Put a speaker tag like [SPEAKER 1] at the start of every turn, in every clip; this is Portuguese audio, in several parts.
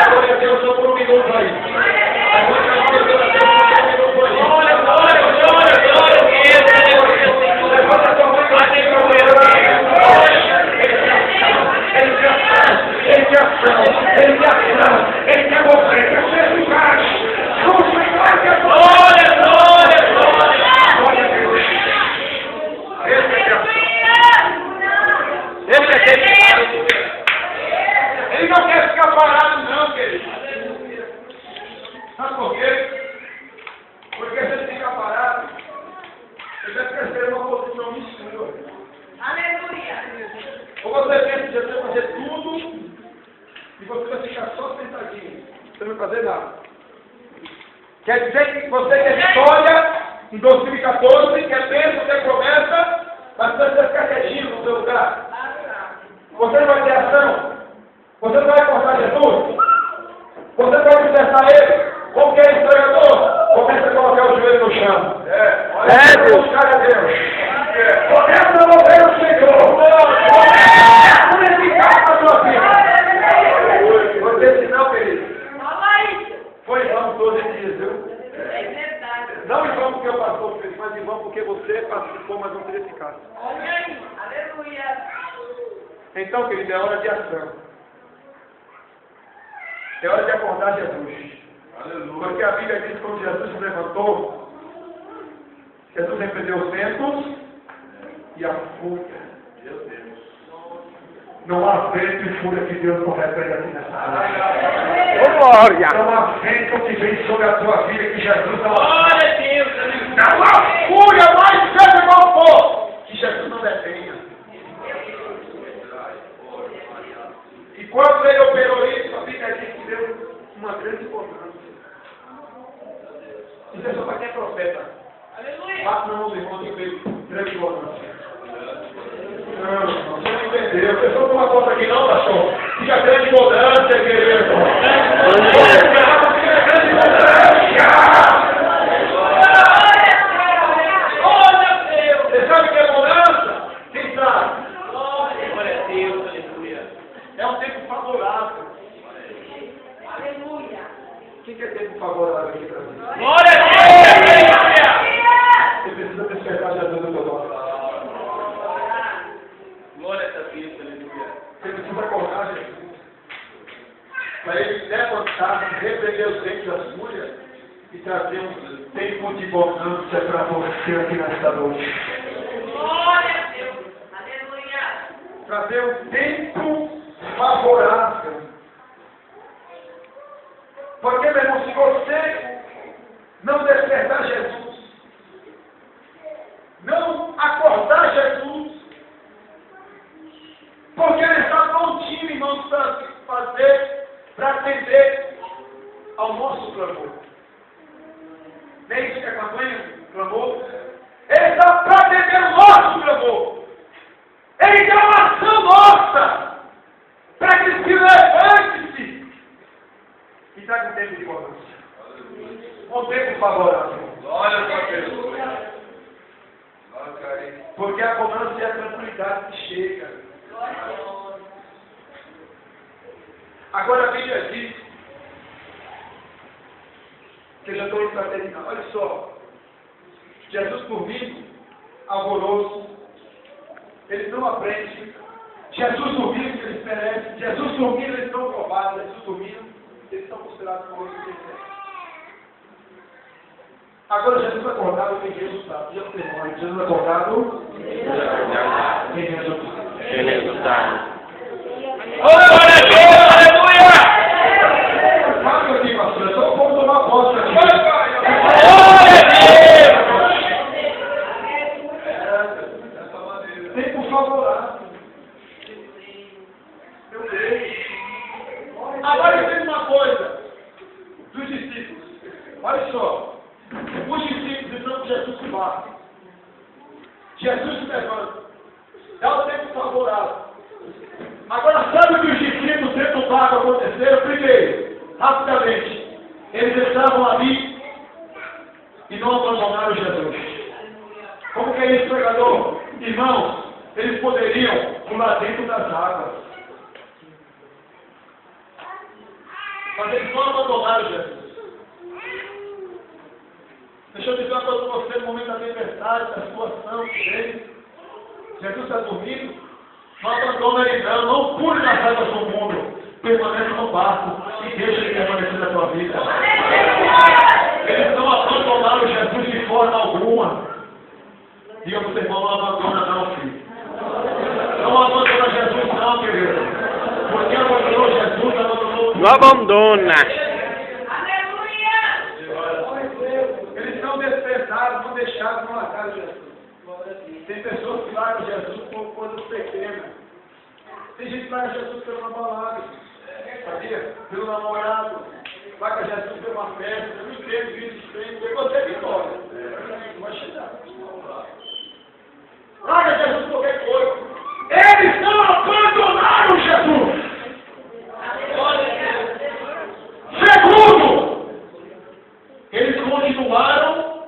[SPEAKER 1] Glória a Deus, só por um minuto aí. Ele quer morrer, quer ser eficaz. Glória, glória, glória. Ele não quer ficar parado, não, querido. Sabe por quê? Porque se ele ficar parado, ele vai crescer uma posição insegura.
[SPEAKER 2] Aleluia.
[SPEAKER 1] Ou você pensa que você vai fazer tudo e você vai ficar só sentadinho, você não vai fazer nada. Quer dizer que você quer vitória em 2014, quer bênção, quer promessa, mas você vai ficar quietinho no seu lugar. Você não vai ter ação. Você não vai acordar Jesus. Você não vai confessar Ele. Como que é historiador? Começa a colocar o joelho no chão. Começa a buscar a Deus. Começa a louvar o Senhor. Começa a sua vida. Porque senão, querido, foi em vão todos esses dias, viu? Não em vão porque o pastor fez, mas em vão porque você participou, mas não fez eficácia.
[SPEAKER 2] Aleluia.
[SPEAKER 1] Então, querido, é hora de ação. É hora de acordar Jesus. Aleluia. Porque a Bíblia diz que quando Jesus se levantou, Jesus repreendeu os ventos e a fúria. Meu Deus. Não há vento e fúria que Deus não repreende aqui nessa área.
[SPEAKER 3] Glória!
[SPEAKER 1] Não há vento que vem sobre a tua vida que Jesus não.
[SPEAKER 2] Glória a Deus.
[SPEAKER 1] Não há fúria, mais seja qual for, que Jesus não detenha. E quando ele operou isso, a Bíblia diz que deu uma grande importância. Isso é só para quem é profeta. Bate na mão do irmão que fez grande importância. Não, você não entendeu. A pessoa não conta aqui não, pastor. Fica grande importância, querido. Fica grande importância. Você sabe o que é bonança? Quem sabe? Glória a Deus, aleluia. É um tempo favorável.
[SPEAKER 2] Aleluia.
[SPEAKER 1] O que é tempo favorável aqui para mim?
[SPEAKER 2] Glória a Deus.
[SPEAKER 1] Você precisa despertar Jesus no teu nome.
[SPEAKER 2] Glória a Deus, aleluia.
[SPEAKER 1] Você precisa acordar Jesus. Para ele levantar, repreender os ventos das fúrias e trazer um tempo de bonança para você aqui nesta noite.
[SPEAKER 2] Glória a Deus. Aleluia.
[SPEAKER 1] Trazer um tempo favorável. Porque, meu irmão, se você não despertar Jesus, não acordar Jesus, porque ele está prontinho, irmãos, para fazer, para atender ao nosso clamor. Nem isso que a campanha clamou. Ele está para atender o nosso clamor. Ele quer uma ação nossa, para que se levante-se e traga um tempo de bonança. Um tempo favorável.
[SPEAKER 4] Glória a Deus.
[SPEAKER 1] Porque a bonança é a tranquilidade que chega. Agora a Bíblia diz, que eu já estou indo para terminar. Olha só, Jesus dormindo, alvoroço, eles não aprendem. Jesus dormindo, eles perecem. Jesus dormindo, eles estão provados. Jesus dormindo, eles são considerados como outros perfeitos. Agora Jesus acordado tem resultado. Jesus acordado tem resultado.
[SPEAKER 3] Tem resultado.
[SPEAKER 2] Glória a Deus, aleluia.
[SPEAKER 1] Fala aqui, pastor. Eu só vou tomar posse aqui.
[SPEAKER 2] Glória a Deus.
[SPEAKER 1] Tempo favorável. Meu Deus. Agora tem uma coisa dos discípulos. Olha só. Os discípulos estão com Jesus se barra. Jesus se levanta. É o tempo favorável. Agora, sabe o que os discípulos dentro do barco aconteceram? Primeiro, rapidamente, eles estavam ali e não abandonaram Jesus. Como que é isso, pregador? Irmãos, eles poderiam pular dentro das águas. Mas eles não abandonaram Jesus. Deixa eu dizer uma coisa para você no momento da tempestade, da situação dele. Jesus está dormindo. Não abandona ele não. Não pule nas águas do mundo. Permanece no barco e deixa ele permanecer na tua vida. Eles não abandonaram Jesus de forma alguma. Diga para o seu irmão, não abandona não, filho. Não abandona Jesus não, querido. Porque abandonou Jesus, abandonou.
[SPEAKER 3] Não abandona.
[SPEAKER 1] Eles não desprezaram, não deixaram, não largaram Jesus. Tem pessoas que largam Jesus por coisas pequenas. Tem gente que larga Jesus por uma balada. Sabia? Pelo namorado. Larga Jesus por uma festa. Eu não entendo isso, porque você é vitória. Não vai chegar. Larga Jesus por qualquer coisa. Eles não abandonaram Jesus. Segundo, eles continuaram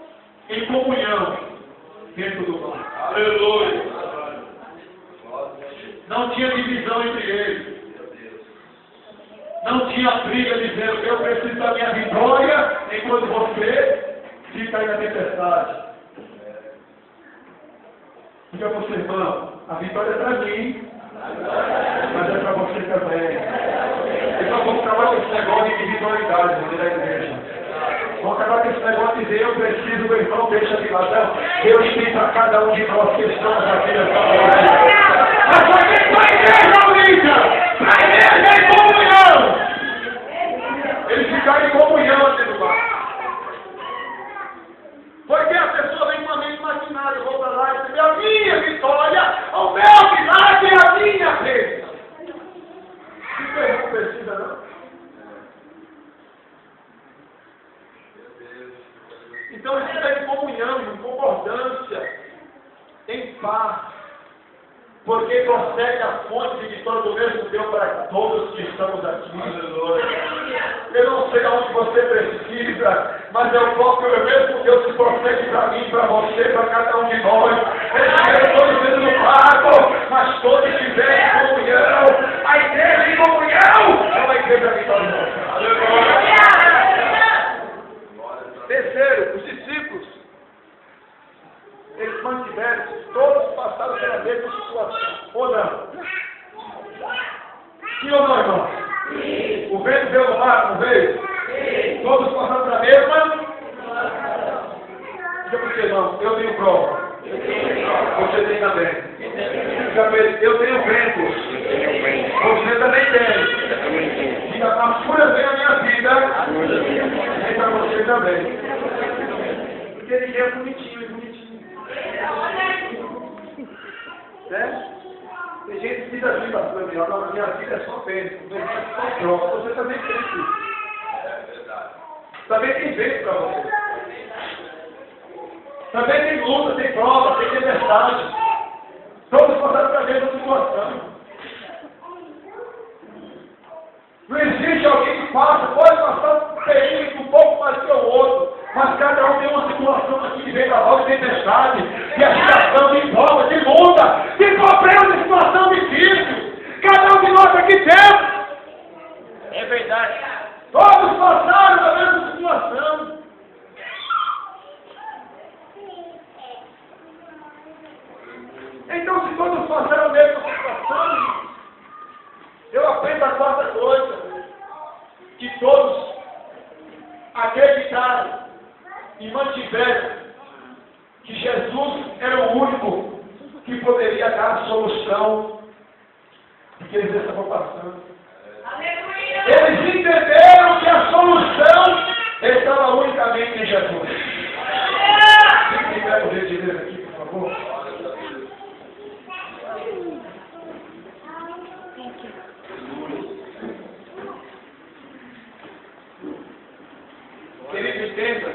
[SPEAKER 1] em comunhão dentro do lar. Aleluia. Não tinha divisão entre eles. Não tinha briga dizendo que eu preciso da minha vitória enquanto você fica aí na tempestade. Diga para você, irmão, a vitória é para mim, mas é para você também. Então vamos acabar com esse negócio de individualidade da igreja. Vamos acabar com esse negócio de dizer, eu preciso do irmão, deixa de lado. Deus tem para cada um de nós que estamos aqui nessa noite. Mas para a igreja unida, para a igreja em comunhão. Eles ficaram em comunhão aqui do lado. Porque a pessoa vem com a mente imaginária, eu vou para lá e dizer, a minha vitória, o meu milagre é a minha vez. Isso aí não precisa, não. Então eles ficam em comunhão, em concordância, em paz. Porque procede a fonte de vitória do mesmo Deus para todos que estamos aqui. Eu não sei aonde você precisa, mas é o próprio mesmo Deus que procede para mim, para você, para cada um de nós. Eles todos dentro do barco, mas todos estiverem em comunhão. A igreja em comunhão é uma igreja vitoriosa. Terceiro, os discípulos, eles mantiveram, todos passaram pela mesma situação. Ou não? Sim ou não, irmão? Sim. O vento veio no mar, não veio? Sim. Todos passaram pela mesma? Diga por que não? Eu tenho prova. Você tem também. Eu tenho vento. Você também tem. Diga, a fúria veio na minha vida. E para você também. Porque ninguém é bonitinho. Né? Tem gente que diz assim, pastor, na minha vida é só vento, pronto, você também tem isso. Também tem vento para você. Também tem luta, tem prova, tem tempestade. Todos passaram pela mesma situação. Não existe alguém que passa, pode passar um período um pouco mais que o outro, mas cada um tem uma situação aqui de vendaval, de tempestade, de agitação, de prova, de luta, de problema, de situação difícil. Cada um de nós aqui temos.
[SPEAKER 2] É verdade.
[SPEAKER 1] Todos passaram pela mesma situação. Então, se todos passaram a mesma situação, eu aprendo a quarta coisa, que todos acreditaram e mantiveram que Jesus era o único que poderia dar a solução do que eles estavam passando. Eles entenderam que a solução estava unicamente em Jesus. Quem tiver o jeito de ler aqui, por favor. Querido, entenda.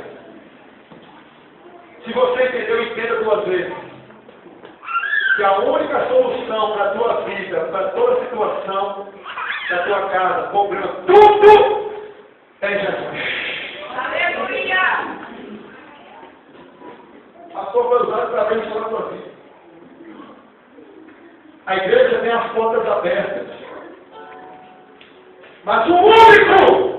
[SPEAKER 1] Se você entendeu, entenda duas vezes. Que a única solução para a tua vida, para toda situação, da tua casa, problema, tudo é Jesus.
[SPEAKER 2] Aleluia!
[SPEAKER 1] A sua foi usada para abençoar a tua vida. A igreja tem as portas abertas. Mas o único